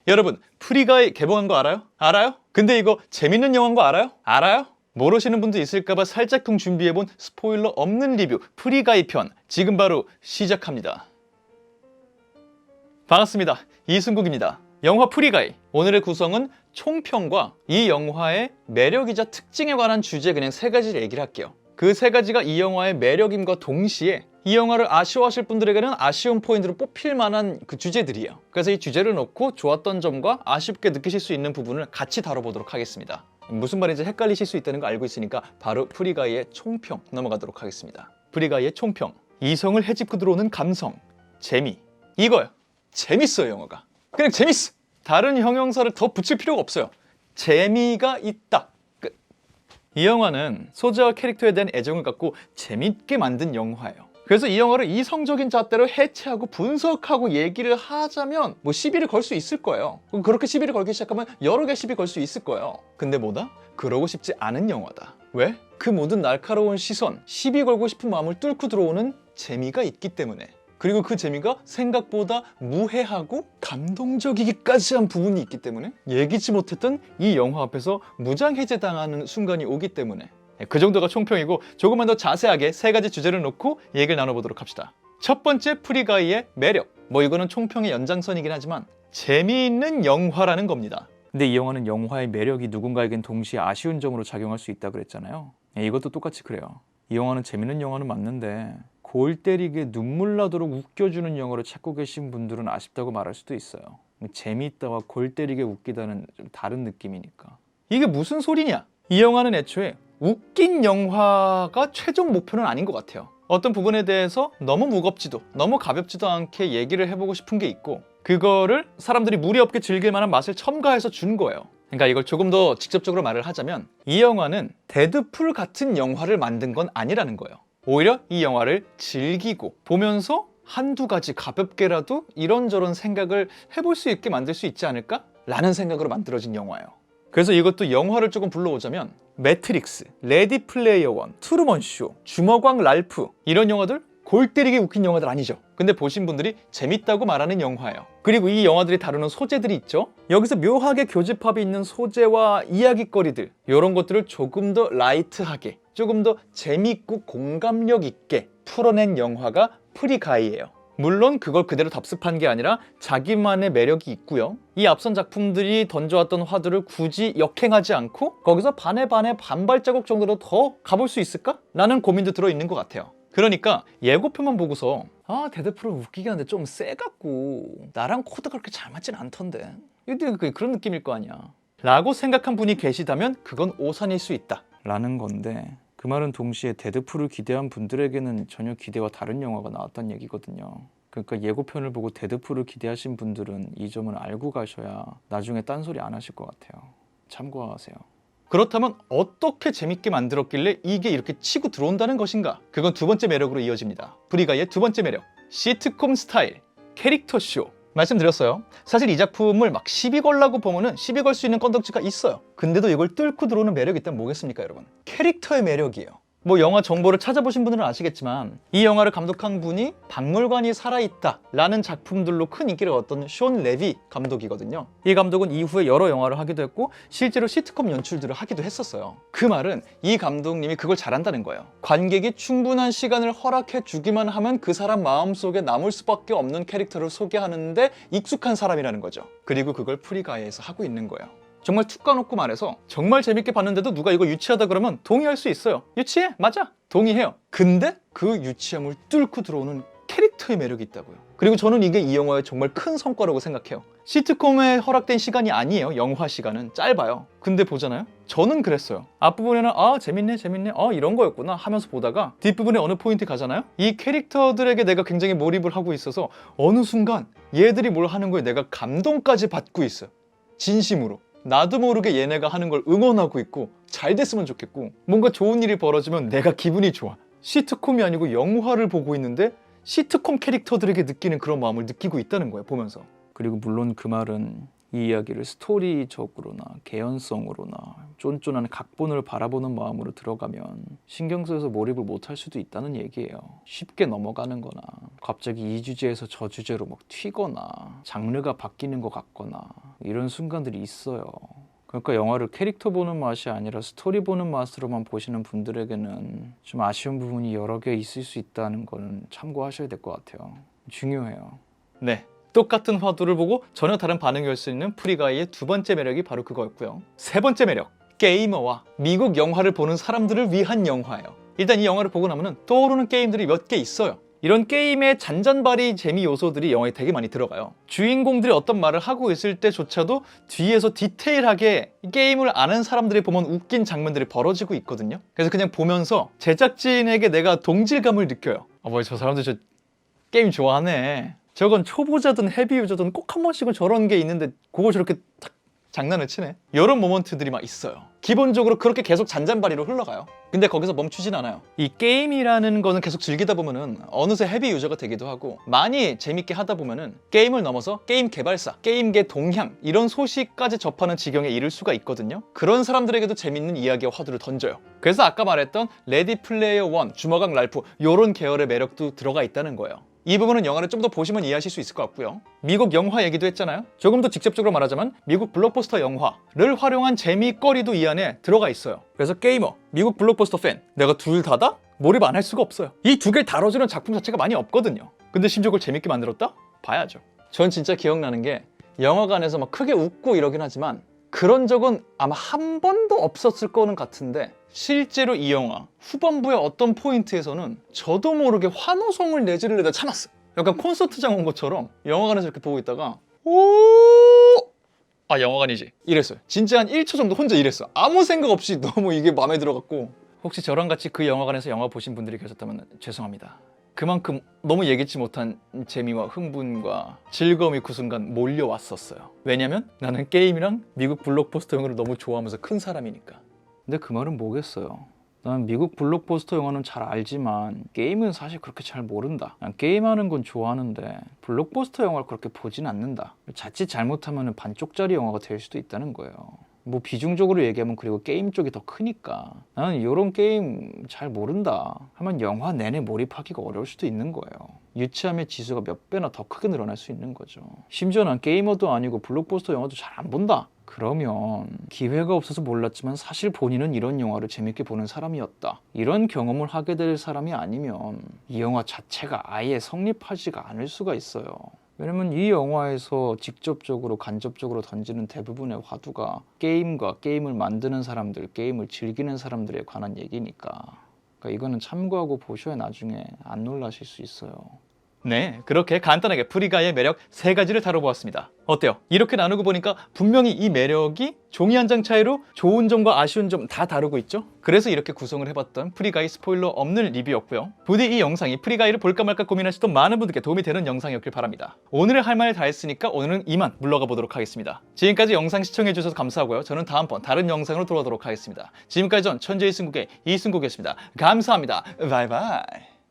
여러분, 프리가이 개봉한 거 알아요? 알아요? 근데 이거 재밌는 영화인 거 알아요? 알아요? 모르시는 분도 있을까봐 살짝쿵 준비해본 스포일러 없는 리뷰 프리가이 편 지금 바로 시작합니다. 반갑습니다. 이승국입니다. 영화 프리가이, 오늘의 구성은 총평과 이 영화의 매력이자 특징에 관한 주제 그냥 세 가지를 얘기를 할게요. 그 세 가지가 이 영화의 매력임과 동시에 이 영화를 아쉬워하실 분들에게는 아쉬운 포인트로 뽑힐 만한 그 주제들이에요. 그래서 이 주제를 놓고 좋았던 점과 아쉽게 느끼실 수 있는 부분을 같이 다뤄보도록 하겠습니다. 무슨 말인지 헷갈리실 수 있다는 거 알고 있으니까 바로 프리가이의 총평 넘어가도록 하겠습니다. 프리가이의 총평, 이성을 헤집고 들어오는 감성, 재미, 이거요. 재밌어요. 영화가 그냥 재밌어. 다른 형용사를 더 붙일 필요가 없어요. 재미가 있다. 끝. 이 영화는 소재와 캐릭터에 대한 애정을 갖고 재밌게 만든 영화예요. 그래서 이 영화를 이성적인 잣대로 해체하고 분석하고 얘기를 하자면 뭐 시비를 걸 수 있을 거예요. 그렇게 시비를 걸기 시작하면 여러 개 시비 걸 수 있을 거예요. 근데 뭐다? 그러고 싶지 않은 영화다. 왜? 그 모든 날카로운 시선, 시비 걸고 싶은 마음을 뚫고 들어오는 재미가 있기 때문에. 그리고 그 재미가 생각보다 무해하고 감동적이기까지 한 부분이 있기 때문에 예기치 못했던 이 영화 앞에서 무장해제당하는 순간이 오기 때문에 그 정도가 총평이고 조금만 더 자세하게 세 가지 주제를 놓고 얘기를 나눠보도록 합시다. 첫 번째, 프리가이의 매력. 뭐 이거는 총평의 연장선이긴 하지만 재미있는 영화라는 겁니다. 근데 이 영화는 영화의 매력이 누군가에겐 동시에 아쉬운 점으로 작용할 수 있다고 그랬잖아요. 이것도 똑같이 그래요. 이 영화는 재밌는 영화는 맞는데 골 때리게 눈물 나도록 웃겨주는 영화를 찾고 계신 분들은 아쉽다고 말할 수도 있어요. 재미있다와 골 때리게 웃기다는 좀 다른 느낌이니까. 이게 무슨 소리냐? 이 영화는 애초에 웃긴 영화가 최종 목표는 아닌 것 같아요. 어떤 부분에 대해서 너무 무겁지도 너무 가볍지도 않게 얘기를 해보고 싶은 게 있고 그거를 사람들이 무리 없게 즐길 만한 맛을 첨가해서 준 거예요. 그러니까 이걸 조금 더 직접적으로 말을 하자면 이 영화는 데드풀 같은 영화를 만든 건 아니라는 거예요. 오히려 이 영화를 즐기고 보면서 한두 가지 가볍게라도 이런저런 생각을 해볼 수 있게 만들 수 있지 않을까? 라는 생각으로 만들어진 영화예요. 그래서 이것도 영화를 조금 불러오자면 매트릭스, 레디 플레이어 원, 트루먼 쇼, 주먹왕 랄프 이런 영화들 골 때리게 웃긴 영화들 아니죠. 근데 보신 분들이 재밌다고 말하는 영화예요. 그리고 이 영화들이 다루는 소재들이 있죠. 여기서 묘하게 교집합이 있는 소재와 이야깃거리들 이런 것들을 조금 더 라이트하게 조금 더 재밌고 공감력 있게 풀어낸 영화가 프리가이예요. 물론 그걸 그대로 답습한 게 아니라 자기만의 매력이 있고요. 이 앞선 작품들이 던져왔던 화두를 굳이 역행하지 않고 거기서 반에 반발자국 정도로 더 가볼 수 있을까? 라는 고민도 들어있는 것 같아요. 그러니까 예고편만 보고서 데드풀은 웃기긴 한데 좀 세갖고 나랑 코드가 그렇게 잘 맞진 않던데 그런 느낌일 거 아니야 라고 생각한 분이 계시다면 그건 오산일 수 있다 라는 건데 그 말은 동시에 데드풀을 기대한 분들에게는 전혀 기대와 다른 영화가 나왔다는 얘기거든요. 그러니까 예고편을 보고 데드풀을 기대하신 분들은 이 점을 알고 가셔야 나중에 딴소리 안 하실 것 같아요. 참고하세요. 그렇다면 어떻게 재밌게 만들었길래 이게 이렇게 치고 들어온다는 것인가? 그건 두 번째 매력으로 이어집니다. 프리가이의 두 번째 매력, 시트콤 스타일, 캐릭터 쇼. 말씀드렸어요. 사실 이 작품을 막 시비 걸라고 보면은 시비 걸 수 있는 컨텐츠가 있어요. 근데도 이걸 뚫고 들어오는 매력이 있다면 뭐겠습니까, 여러분? 캐릭터의 매력이에요. 뭐 영화 정보를 찾아보신 분들은 아시겠지만 이 영화를 감독한 분이 박물관이 살아있다 라는 작품들로 큰 인기를 얻었던 숀 레비 감독이거든요. 이 감독은 이후에 여러 영화를 하기도 했고 실제로 시트콤 연출들을 하기도 했었어요. 그 말은 이 감독님이 그걸 잘한다는 거예요. 관객이 충분한 시간을 허락해 주기만 하면 그 사람 마음속에 남을 수밖에 없는 캐릭터를 소개하는데 익숙한 사람이라는 거죠. 그리고 그걸 프리가이에서 하고 있는 거예요. 정말 툭 까놓고 말해서 정말 재밌게 봤는데도 누가 이거 유치하다 그러면 동의할 수 있어요. 유치해? 맞아. 동의해요. 근데 그 유치함을 뚫고 들어오는 캐릭터의 매력이 있다고요. 그리고 저는 이게 이 영화의 정말 큰 성과라고 생각해요. 시트콤에 허락된 시간이 아니에요. 영화 시간은 짧아요. 근데 보잖아요. 저는 그랬어요. 앞부분에는 재밌네 이런 거였구나 하면서 보다가 뒷부분에 어느 포인트 가잖아요. 이 캐릭터들에게 내가 굉장히 몰입을 하고 있어서 어느 순간 얘들이 뭘 하는 거에 내가 감동까지 받고 있어요. 진심으로. 나도 모르게 얘네가 하는 걸 응원하고 있고 잘 됐으면 좋겠고 뭔가 좋은 일이 벌어지면 내가 기분이 좋아. 시트콤이 아니고 영화를 보고 있는데 시트콤 캐릭터들에게 느끼는 그런 마음을 느끼고 있다는 거예요, 보면서. 그리고 물론 그 말은 이 이야기를 스토리적으로나 개연성으로나 쫀쫀한 각본을 바라보는 마음으로 들어가면 신경 쓰여서 몰입을 못할 수도 있다는 얘기예요. 쉽게 넘어가는 거나 갑자기 이 주제에서 저 주제로 막 튀거나 장르가 바뀌는 것 같거나 이런 순간들이 있어요. 그러니까 영화를 캐릭터 보는 맛이 아니라 스토리 보는 맛으로만 보시는 분들에게는 좀 아쉬운 부분이 여러 개 있을 수 있다는 거는 참고하셔야 될 것 같아요. 중요해요. 네, 똑같은 화두를 보고 전혀 다른 반응이 올 수 있는 프리가이의 두 번째 매력이 바로 그거였고요. 세 번째 매력, 게이머와 미국 영화를 보는 사람들을 위한 영화예요. 일단 이 영화를 보고 나면 떠오르는 게임들이 몇 개 있어요. 이런 게임의 잔잔바리 재미 요소들이 영화에 되게 많이 들어가요. 주인공들이 어떤 말을 하고 있을 때조차도 뒤에서 디테일하게 게임을 아는 사람들이 보면 웃긴 장면들이 벌어지고 있거든요. 그래서 그냥 보면서 제작진에게 내가 동질감을 느껴요. 뭐야, 저 사람들 저 게임 좋아하네. 저건 초보자든 헤비 유저든 꼭 한 번씩은 저런 게 있는데 그걸 저렇게 탁 장난을 치네. 이런 모먼트들이 막 있어요. 기본적으로 그렇게 계속 잔잔바리로 흘러가요. 근데 거기서 멈추진 않아요. 이 게임이라는 거는 계속 즐기다 보면은 어느새 헤비 유저가 되기도 하고, 많이 재밌게 하다 보면은 게임을 넘어서 게임 개발사, 게임계 동향 이런 소식까지 접하는 지경에 이를 수가 있거든요. 그런 사람들에게도 재밌는 이야기와 화두를 던져요. 그래서 아까 말했던 레디 플레이어 원, 주먹왕 랄프 요런 계열의 매력도 들어가 있다는 거예요. 이 부분은 영화를 좀 더 보시면 이해하실 수 있을 것 같고요. 미국 영화 얘기도 했잖아요. 조금 더 직접적으로 말하자면 미국 블록버스터 영화를 활용한 재미거리도 이 안에 들어가 있어요. 그래서 게이머, 미국 블록버스터 팬, 내가 둘 다다? 몰입 안 할 수가 없어요. 이 두 개를 다뤄주는 작품 자체가 많이 없거든요. 근데 심지어 그걸 재밌게 만들었다? 봐야죠. 전 진짜 기억나는 게 영화관에서 막 크게 웃고 이러긴 하지만 그런 적은 아마 한 번도 없었을 거는 같은데, 실제로 이 영화 후반부의 어떤 포인트에서는 저도 모르게 환호성을 내지르려다 참았어. 약간 콘서트장 온 것처럼 영화관에서 이렇게 보고 있다가 영화관이지 이랬어요. 진짜 한 1초 정도 혼자 이랬어. 아무 생각 없이 너무 이게 마음에 들어갔고. 혹시 저랑 같이 그 영화관에서 영화 보신 분들이 계셨다면 죄송합니다. 그만큼 너무 예기치 못한 재미와 흥분과 즐거움이 그 순간 몰려왔었어요. 왜냐면 나는 게임이랑 미국 블록버스터 영화를 너무 좋아하면서 큰 사람이니까. 근데 그 말은 뭐겠어요. 난 미국 블록버스터 영화는 잘 알지만 게임은 사실 그렇게 잘 모른다. 난 게임하는 건 좋아하는데 블록버스터 영화를 그렇게 보진 않는다. 자칫 잘못하면 반쪽짜리 영화가 될 수도 있다는 거예요. 뭐 비중적으로 얘기하면 그리고 게임 쪽이 더 크니까 나는 이런 게임 잘 모른다 하면 영화 내내 몰입하기가 어려울 수도 있는 거예요. 유치함의 지수가 몇 배나 더 크게 늘어날 수 있는 거죠. 심지어 난 게이머도 아니고 블록버스터 영화도 잘 안 본다. 그러면 기회가 없어서 몰랐지만 사실 본인은 이런 영화를 재밌게 보는 사람이었다. 이런 경험을 하게 될 사람이 아니면 이 영화 자체가 아예 성립하지가 않을 수가 있어요. 왜냐면 이 영화에서 직접적으로 간접적으로 던지는 대부분의 화두가 게임과 게임을 만드는 사람들, 게임을 즐기는 사람들에 관한 얘기니까. 그러니까 이거는 참고하고 보셔야 나중에 안 놀라실 수 있어요. 네, 그렇게 간단하게 프리가이의 매력 3가지를 다뤄보았습니다. 어때요? 이렇게 나누고 보니까 분명히 이 매력이 종이 한 장 차이로 좋은 점과 아쉬운 점 다 다루고 있죠? 그래서 이렇게 구성을 해봤던 프리가이 스포일러 없는 리뷰였고요. 부디 이 영상이 프리가이를 볼까 말까 고민하시던 많은 분들께 도움이 되는 영상이었길 바랍니다. 오늘의 할 말 다 했으니까 오늘은 이만 물러가 보도록 하겠습니다. 지금까지 영상 시청해주셔서 감사하고요. 저는 다음번 다른 영상으로 돌아오도록 하겠습니다. 지금까지 전 천재의 승국의 이승국이었습니다. 감사합니다. 바이바이.